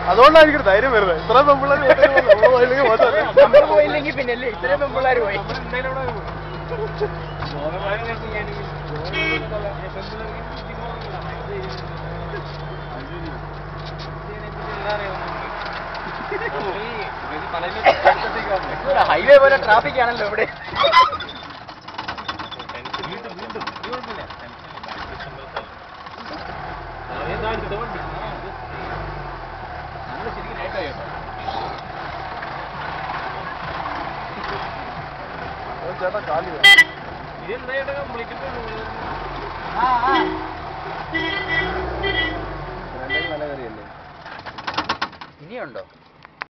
അതുകൊണ്ടായിരിക്കും ധൈര്യം വരുന്നത്. ഇത്രയും പെമ്പിള്ളേർ പോയില്ലെങ്കിൽ പിന്നല്ലേ ഇത്രയും പെമ്പിള്ളേർ പോയി. ഹൈവേ പോലെ ട്രാഫിക് ആണല്ലോ ഇവിടെ. ചേട്ടാ കാലി ഇനിയുണ്ടോ?